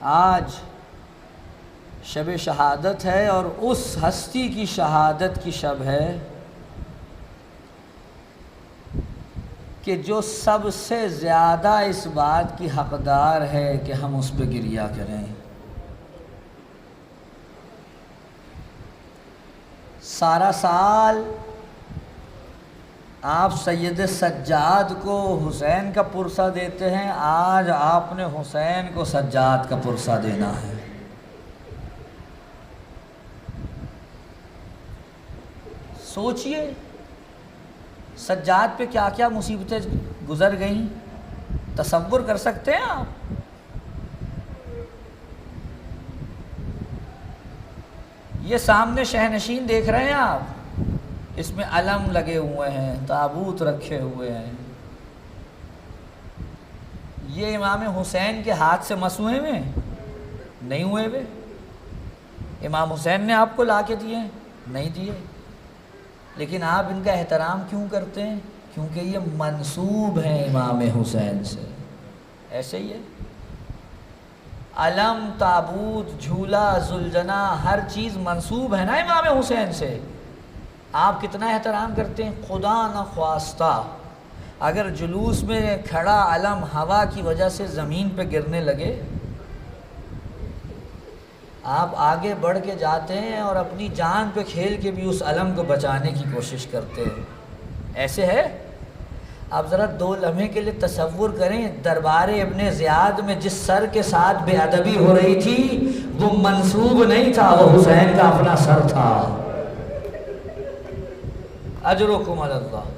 آج شب شہادت ہے اور اس ہستی کی شہادت کی شب ہے کہ جو سب سے زیادہ اس بات کی حقدار ہے کہ ہم اس پہ گریہ کریں۔ سارا سال آپ سید سجاد کو حسین کا پرسہ دیتے ہیں، آج آپ نے حسین کو سجاد کا پرسہ دینا ہے۔ سوچئے سجاد پہ کیا کیا مصیبتیں گزر گئیں، تصور کر سکتے ہیں آپ؟ یہ سامنے شہنشین دیکھ رہے ہیں آپ، اس میں علم لگے ہوئے ہیں، تابوت رکھے ہوئے ہیں۔ یہ امام حسین کے ہاتھ سے مس ہوئے ہوئے نہیں ہوئے ہوئے؟ امام حسین نے آپ کو لا کے دیے ہیں؟ نہیں دیے۔ لیکن آپ ان کا احترام کیوں کرتے ہیں؟ کیونکہ یہ منسوب ہیں امام حسین سے۔ ایسے ہی ہے، علم، تابوت، جھولا، زلجنا، ہر چیز منسوب ہے نا امام حسین سے۔ آپ کتنا احترام کرتے ہیں؟ خدا نخواستہ اگر جلوس میں کھڑا علم ہوا کی وجہ سے زمین پہ گرنے لگے، آپ آگے بڑھ کے جاتے ہیں اور اپنی جان پہ کھیل کے بھی اس علم کو بچانے کی کوشش کرتے ہیں۔ ایسے ہے؟ آپ ذرا 2 لمحے کے لیے تصور کریں، دربار ابن زیاد میں جس سر کے ساتھ بے ادبی ہو رہی تھی وہ منسوب نہیں تھا، وہ حسین کا اپنا سر تھا۔ اجرکم علی اللہ۔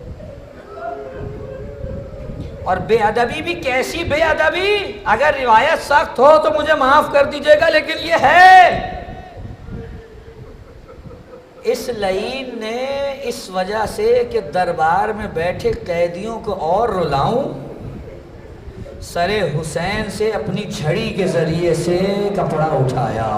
اور بے ادبی بھی کیسی بے ادبی، اگر روایت سخت ہو تو مجھے معاف کر دیجئے گا، لیکن یہ ہے۔ اس لعین نے اس وجہ سے کہ دربار میں بیٹھے قیدیوں کو اور رلاؤں، سر حسین سے اپنی جھڑی کے ذریعے سے کپڑا اٹھایا،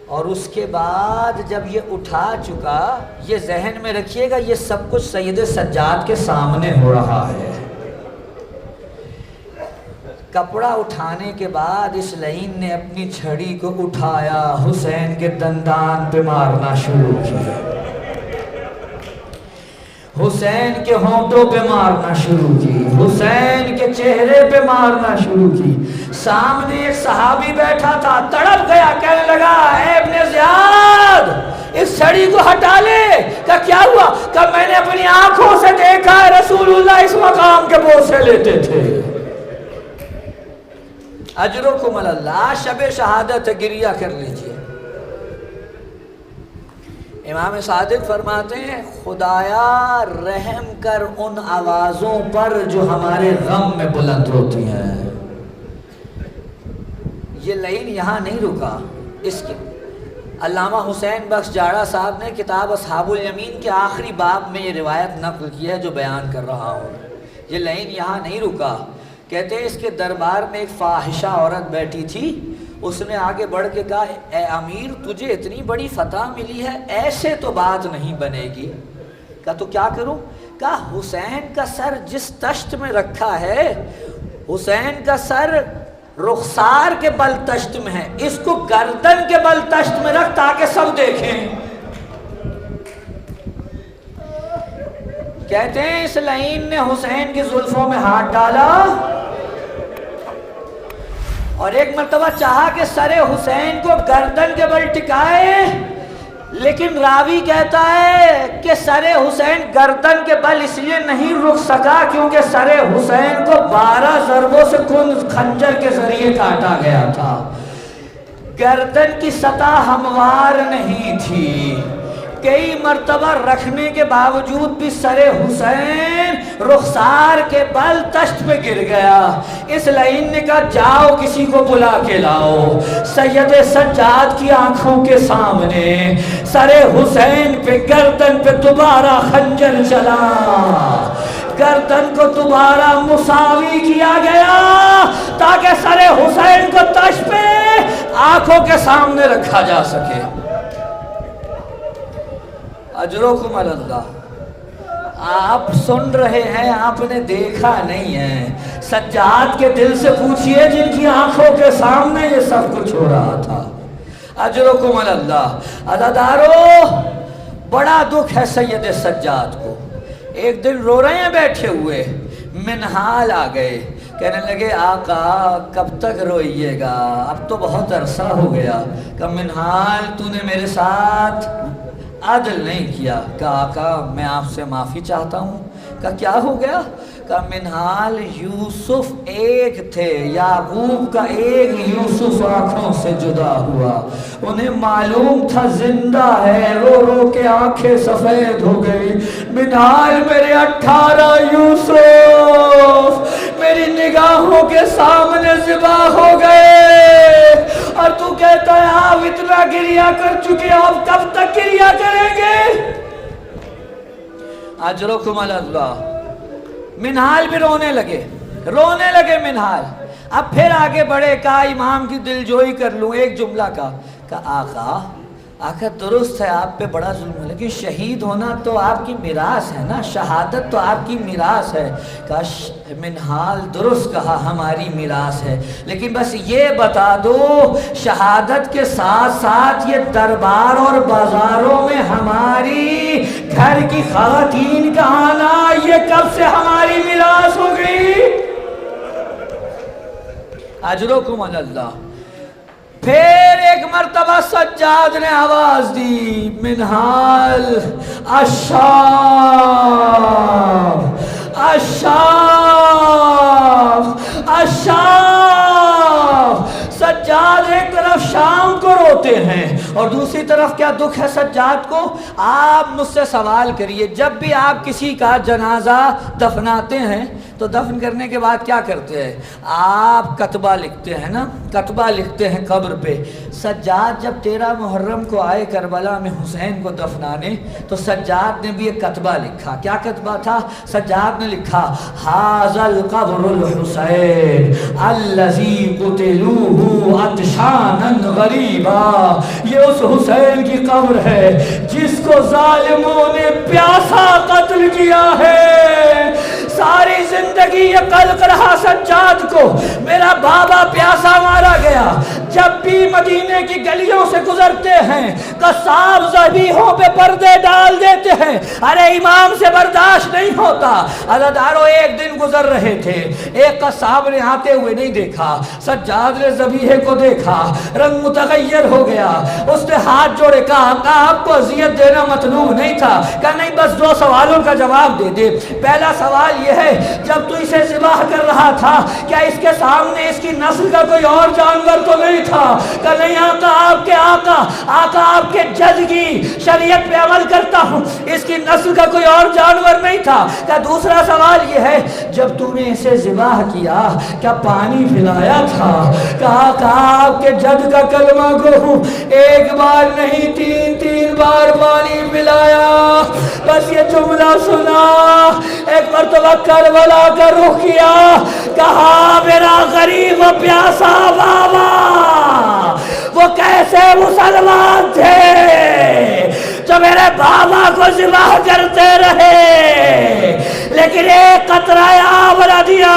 اور اس کے بعد جب یہ اٹھا چکا، یہ ذہن میں رکھیے گا یہ سب کچھ سید سجاد کے سامنے ہو رہا ہے۔ کپڑا اٹھانے کے بعد اس لعین نے اپنی چھڑی کو اٹھایا، حسین کے دندان پہ مارنا شروع کیا، حسین کے ہونٹوں پہ مارنا شروع کی، حسین کے چہرے پہ مارنا شروع کی۔ سامنے ایک صحابی بیٹھا تھا، تڑپ گیا، کہنے لگا اے ابن زیاد اس چھڑی کو ہٹا لے۔ کہا کیا ہوا؟ کہا میں نے اپنی آنکھوں سے دیکھا ہے رسول اللہ اس مقام کے بوسے لیتے تھے۔ اجرکم علی اللہ۔ شب شہادت گریہ کر لیجئے۔ امام صادق فرماتے ہیں خدایا رحم کر ان آوازوں پر جو ہمارے غم میں بلند ہوتی ہیں۔ یہ لعین یہاں نہیں رکا، اس کی علامہ حسین بخش جاڑا صاحب نے کتاب اصحاب الیمین کے آخری باب میں یہ روایت نقل کی ہے جو بیان کر رہا ہوں۔ یہ لعین یہاں نہیں رکا، کہتے ہیں اس کے دربار میں ایک فاحشہ عورت بیٹھی تھی، اس نے آگے بڑھ کے کہا اے امیر تجھے اتنی بڑی فتح ملی ہے، ایسے تو بات نہیں بنے گی۔ کہا تو کیا کروں؟ کہا حسین کا سر جس تشت میں رکھا ہے، حسین کا سر رخسار کے بل تشت میں ہے، اس کو گردن کے بل تشت میں رکھ تاکہ سب دیکھیں۔ کہتے ہیں اس لعین نے حسین کی زلفوں میں ہاتھ ڈالا اور ایک مرتبہ چاہا کہ سر حسین کو گردن کے بل ٹکائے، لیکن راوی کہتا ہے کہ سر حسین گردن کے بل اس لیے نہیں رک سکا کیونکہ سر حسین کو 12 ضربوں سے خنجر کے ذریعے کاٹا گیا تھا، گردن کی سطح ہموار نہیں تھی۔ کئی مرتبہ رکھنے کے باوجود بھی سر حسین رخسار کے بل تشت پہ گر گیا۔ اس لعین نے کہا جاؤ کسی کو بلا کے لاؤ۔ سید سجاد کی آنکھوں کے سامنے سر حسین پہ گردن پہ دوبارہ خنجر چلا، گردن کو دوبارہ مساوی کیا گیا تاکہ سر حسین کو تشت پہ آنکھوں کے سامنے رکھا جا سکے۔ اجرکم علی اللہ۔ آپ سن رہے ہیں، آپ نے دیکھا نہیں ہے۔ سجاد کے دل سے پوچھئے جن کی آنکھوں کے سامنے یہ سب کچھ ہو رہا تھا۔ اجرکم اللہ۔ عزادارو، بڑا دکھ ہے سید سجاد کو۔ ایک دن رو رہے ہیں بیٹھے ہوئے، منہال آ گئے، کہنے لگے آقا کب تک روئیے گا، اب تو بہت عرصہ ہو گیا۔ کہ منہال تو نے میرے ساتھ عدل نہیں کیا۔ کہا آقا میں آپ سے معافی چاہتا ہوں۔ کہا کیا ہو گیا؟ کہا منہال یوسف ایک تھے، یعقوب کا ایک یوسف آنکھوں سے جدا ہوا، انہیں معلوم تھا زندہ ہے، رو رو کے آنکھیں سفید ہو گئی۔ منہال میرے 18 یوسف میری نگاہوں کے سامنے ذبح ہو گئے، اور تو کہتا ہے آپ اتنا گریہ کر چکے، آپ کب تک گریہ کریں گے؟ اجرکم اللہ۔ منہال بھی رونے لگے منہال۔ اب پھر آگے بڑھے، کہا امام کی دل جوئی کر لوں ایک جملہ کا۔ کہا آقا درست ہے آپ پہ بڑا ظلم ہے، لیکن شہید ہونا تو آپ کی میراث ہے نا، شہادت تو آپ کی میراث ہے۔ کہا منہال درست کہا ہماری میراث ہے، لیکن بس یہ بتا دو شہادت کے ساتھ ساتھ یہ دربار اور بازاروں میں ہماری گھر کی خواتین کا آنا یہ کب سے ہماری میراث ہو گئی؟ اجرکم اللہ۔ پھر ایک مرتبہ سجاد نے آواز دی، منہال الشام الشام الشام۔ سجاد ایک طرف شام کو روتے ہیں اور دوسری طرف کیا دکھ ہے سجاد کو؟ آپ مجھ سے سوال کریے، جب بھی آپ کسی کا جنازہ دفناتے ہیں تو دفن کرنے کے بعد کیا کرتے ہیں؟ آپ کتبہ لکھتے ہیں نا، کتبہ لکھتے ہیں قبر پہ۔ سجاد جب 13 محرم کو آئے کربلا میں حسین کو دفنانے تو سجاد نے بھی ایک کتبہ لکھا۔ کیا کتبہ تھا؟ سجاد نے لکھا ھذا القبر الحسین الذی قتلوہ عطشانا غریبا۔ یہ اس حسین کی قبر ہے جس کو ظالموں نے پیاسا قتل کیا ہے۔ ساری زندگی یہ قلق رہا سجاد کو، میرا بابا پیاسا مارا گیا۔ جب بھی مدینے کی گلیوں سے گزرتے ہیں قصاب ذبیحوں پہ پردے ڈال دیتے ہیں، ارے امام سے برداشت نہیں ہوتا۔ عزادارو ایک دن گزر رہے تھے، ایک قصاب نے آتے ہوئے نہیں دیکھا، سجاد نے ذبیحے کو دیکھا، رنگ متغیر ہو گیا، اس نے ہاتھ جوڑے کہا آپ کو اذیت دینا مطلوب نہیں تھا۔ کہا نہیں، بس 2 سوالوں کا جواب دے دے۔ پہلا سوال یہ ہے جب تو اسے ذبح کر رہا تھا کیا اس کے سامنے اس کی نسل کا کوئی اور جانور تو نہیں تھا؟ کہ نہیں آقا، آپ کے آقا آپ کے جد کی شریعت پہ عمل کرتا ہوں، اس کی نسل کا کوئی اور جانور نہیں تھا۔ کہ دوسرا سوال یہ ہے جب تو نے اسے ذبح کیا کیا پانی پلایا تھا؟ کہا آپ کے جد کا کلمہ گو ایک بار نہیں 3 بار پانی پلایا۔ بس یہ جملہ سنا، ایک مرتبہ کربلا کا رخ کیا، کہا میرا غریب و پیاسا بابا وہ کیسے مسلمان تھے جو میرے بابا کو ذبح کرتے رہے لیکن ایک قطرہ آب نہ دیا۔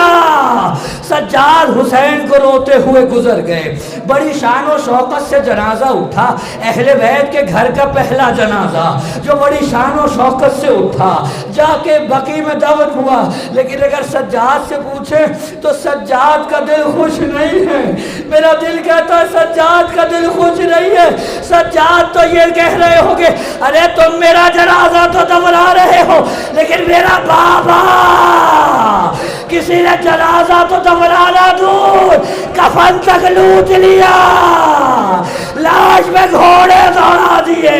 سجاد حسین کو روتے ہوئے گزر گئے، بڑی شان و شوقت سے جنازہ اٹھا، اہل بیت کے گھر کا پہلا جنازہ جو بڑی شان و شوقت سے اٹھا، جا کے بقی میں دفن ہوا۔ لیکن اگر سجاد سے پوچھے تو سجاد کا دل خوش نہیں ہے۔ میرا دل کہتا ہے سجاد کا دل خوش نہیں ہے۔ سجاد تو یہ کہہ رہے ہو گے ارے تم میرا جنازہ تو دفنا رہے ہو لیکن میرا بابا کسی نے جنازہ تو دفنانا دور کفن تک لوٹ لیا، لاش میں گھوڑے دوڑا دیے،